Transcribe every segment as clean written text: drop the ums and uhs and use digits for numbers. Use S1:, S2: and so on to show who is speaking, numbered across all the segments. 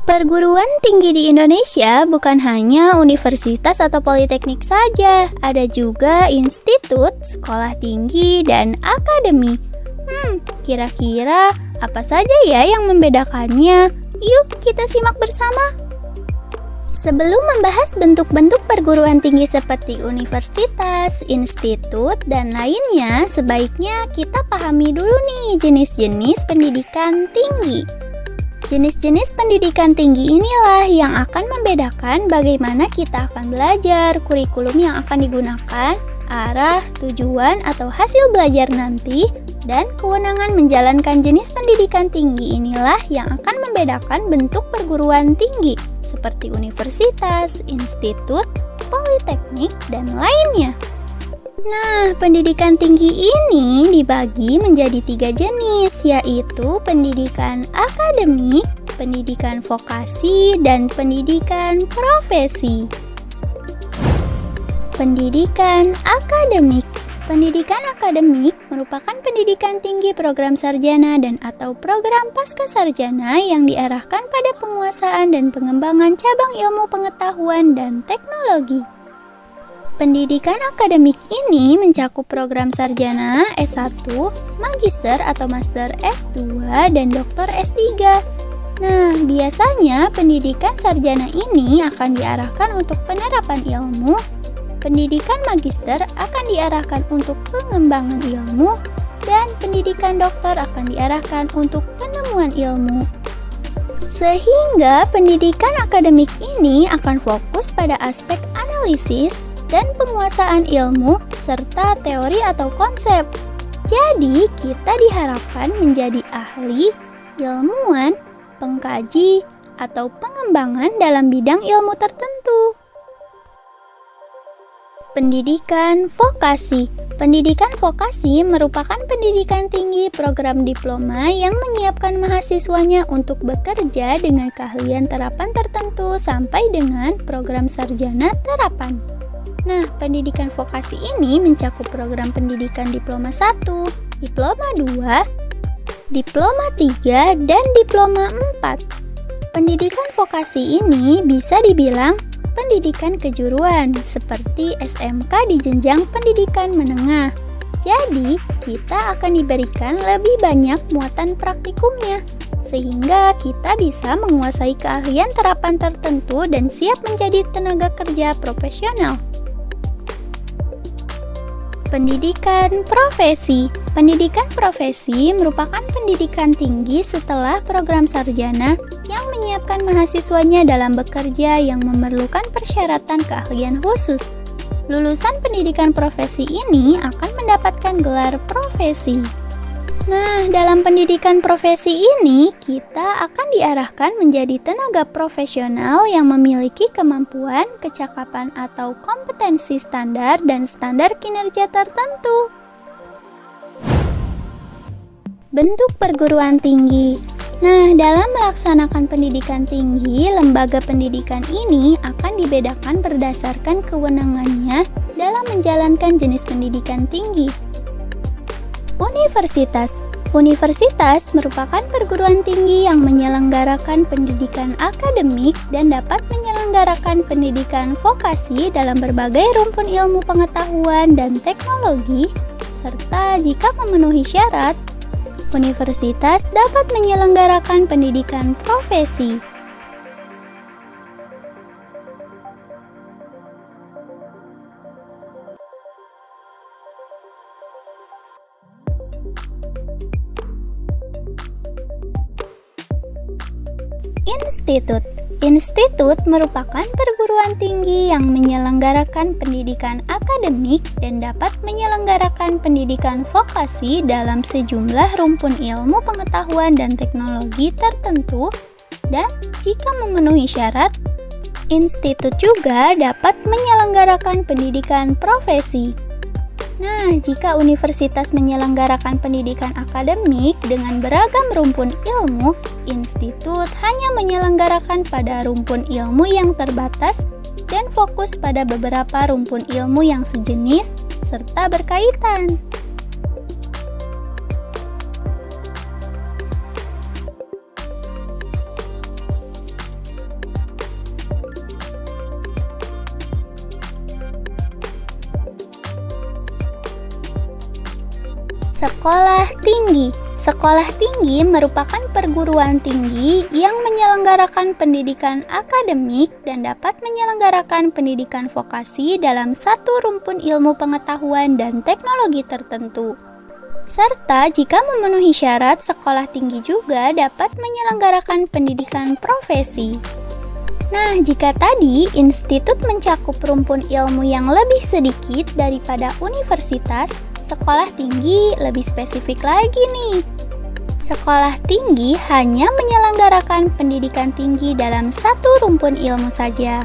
S1: Perguruan tinggi di Indonesia bukan hanya universitas atau politeknik saja, ada juga institut, sekolah tinggi, dan akademi. Kira-kira apa saja ya yang membedakannya? Yuk kita simak bersama. Sebelum membahas bentuk-bentuk perguruan tinggi seperti universitas, institut, dan lainnya, sebaiknya kita pahami dulu nih jenis-jenis pendidikan tinggi. Jenis-jenis pendidikan tinggi inilah yang akan membedakan bagaimana kita akan belajar, kurikulum yang akan digunakan, arah, tujuan, atau hasil belajar nanti, dan kewenangan menjalankan jenis pendidikan tinggi inilah yang akan membedakan bentuk perguruan tinggi, seperti universitas, institut, politeknik, dan lainnya. Nah, pendidikan tinggi ini dibagi menjadi 3 jenis, yaitu pendidikan akademik, pendidikan vokasi, dan pendidikan profesi. Pendidikan akademik. Pendidikan akademik merupakan pendidikan tinggi program sarjana dan atau program pascasarjana yang diarahkan pada penguasaan dan pengembangan cabang ilmu pengetahuan dan teknologi. Pendidikan akademik ini mencakup program sarjana S1, magister atau master S2, dan doktor S3. Nah, biasanya pendidikan sarjana ini akan diarahkan untuk penerapan ilmu, pendidikan magister akan diarahkan untuk pengembangan ilmu, dan pendidikan doktor akan diarahkan untuk penemuan ilmu. Sehingga pendidikan akademik ini akan fokus pada aspek analisis dan penguasaan ilmu serta teori atau konsep. Jadi, kita diharapkan menjadi ahli, ilmuwan, pengkaji, atau pengembangan dalam bidang ilmu tertentu. Pendidikan vokasi. Pendidikan vokasi merupakan pendidikan tinggi program diploma yang menyiapkan mahasiswanya untuk bekerja dengan keahlian terapan tertentu sampai dengan program sarjana terapan. Nah, pendidikan vokasi ini mencakup program pendidikan diploma 1, diploma 2, diploma 3, dan diploma 4. Pendidikan vokasi ini bisa dibilang pendidikan kejuruan seperti SMK di jenjang pendidikan menengah. Jadi, kita akan diberikan lebih banyak muatan praktikumnya, sehingga kita bisa menguasai keahlian terapan tertentu dan siap menjadi tenaga kerja profesional. Pendidikan profesi. Pendidikan profesi merupakan pendidikan tinggi setelah program sarjana yang menyiapkan mahasiswanya dalam bekerja yang memerlukan persyaratan keahlian khusus. Lulusan pendidikan profesi ini akan mendapatkan gelar profesi. Nah, dalam pendidikan profesi ini, kita akan diarahkan menjadi tenaga profesional yang memiliki kemampuan, kecakapan, atau kompetensi standar dan standar kinerja tertentu. Bentuk perguruan tinggi. Nah, dalam melaksanakan pendidikan tinggi, lembaga pendidikan ini akan dibedakan berdasarkan kewenangannya dalam menjalankan jenis pendidikan tinggi. Universitas. Universitas merupakan perguruan tinggi yang menyelenggarakan pendidikan akademik dan dapat menyelenggarakan pendidikan vokasi dalam berbagai rumpun ilmu pengetahuan dan teknologi, serta jika memenuhi syarat, universitas dapat menyelenggarakan pendidikan profesi. Institut. Institut merupakan perguruan tinggi yang menyelenggarakan pendidikan akademik dan dapat menyelenggarakan pendidikan vokasi dalam sejumlah rumpun ilmu pengetahuan dan teknologi tertentu, dan jika memenuhi syarat, institut juga dapat menyelenggarakan pendidikan profesi. Nah, jika universitas menyelenggarakan pendidikan akademik dengan beragam rumpun ilmu, institut hanya menyelenggarakan pada rumpun ilmu yang terbatas dan fokus pada beberapa rumpun ilmu yang sejenis serta berkaitan. Sekolah tinggi. Sekolah tinggi merupakan perguruan tinggi yang menyelenggarakan pendidikan akademik dan dapat menyelenggarakan pendidikan vokasi dalam satu rumpun ilmu pengetahuan dan teknologi tertentu. Serta jika memenuhi syarat, sekolah tinggi juga dapat menyelenggarakan pendidikan profesi. Nah, jika tadi institut mencakup rumpun ilmu yang lebih sedikit daripada universitas, sekolah tinggi lebih spesifik lagi nih. Sekolah tinggi hanya menyelenggarakan pendidikan tinggi dalam satu rumpun ilmu saja.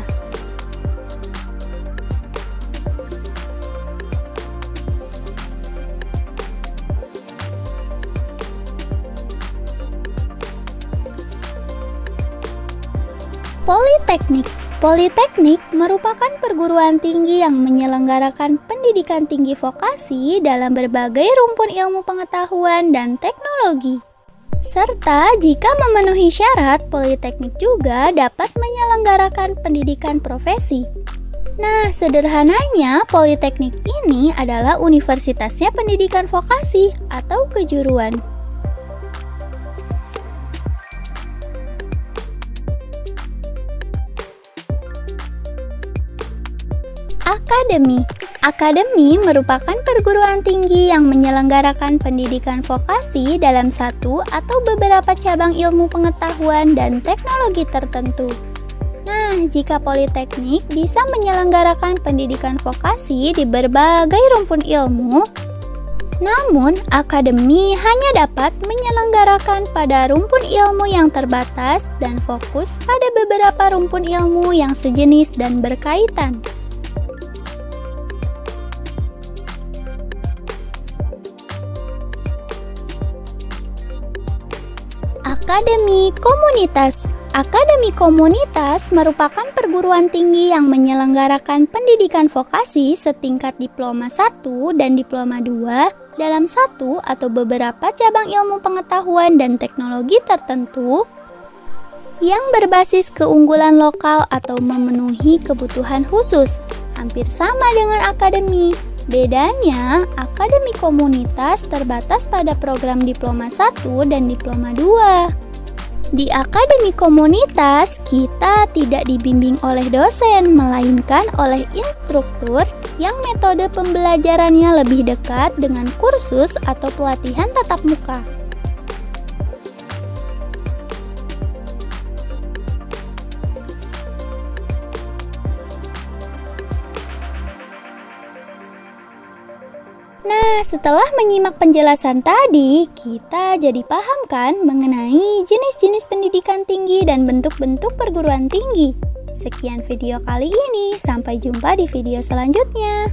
S1: Politeknik. Politeknik merupakan perguruan tinggi yang menyelenggarakan pendidikan tinggi vokasi dalam berbagai rumpun ilmu pengetahuan dan teknologi. Serta jika memenuhi syarat, politeknik juga dapat menyelenggarakan pendidikan profesi. Nah, sederhananya, politeknik ini adalah universitasnya pendidikan vokasi atau kejuruan. Akademi. Akademi merupakan perguruan tinggi yang menyelenggarakan pendidikan vokasi dalam satu atau beberapa cabang ilmu pengetahuan dan teknologi tertentu. Nah, jika politeknik bisa menyelenggarakan pendidikan vokasi di berbagai rumpun ilmu, namun akademi hanya dapat menyelenggarakan pada rumpun ilmu yang terbatas dan fokus pada beberapa rumpun ilmu yang sejenis dan berkaitan. Akademi Komunitas. Akademi Komunitas merupakan perguruan tinggi yang menyelenggarakan pendidikan vokasi setingkat diploma 1 dan diploma 2 dalam satu atau beberapa cabang ilmu pengetahuan dan teknologi tertentu yang berbasis keunggulan lokal atau memenuhi kebutuhan khusus, hampir sama dengan akademi. Bedanya, akademi komunitas terbatas pada program diploma 1 dan diploma 2. Di akademi komunitas, kita tidak dibimbing oleh dosen, melainkan oleh instruktur yang metode pembelajarannya lebih dekat dengan kursus atau pelatihan tatap muka. Nah, setelah menyimak penjelasan tadi, kita jadi paham kan mengenai jenis-jenis pendidikan tinggi dan bentuk-bentuk perguruan tinggi. Sekian video kali ini, sampai jumpa di video selanjutnya.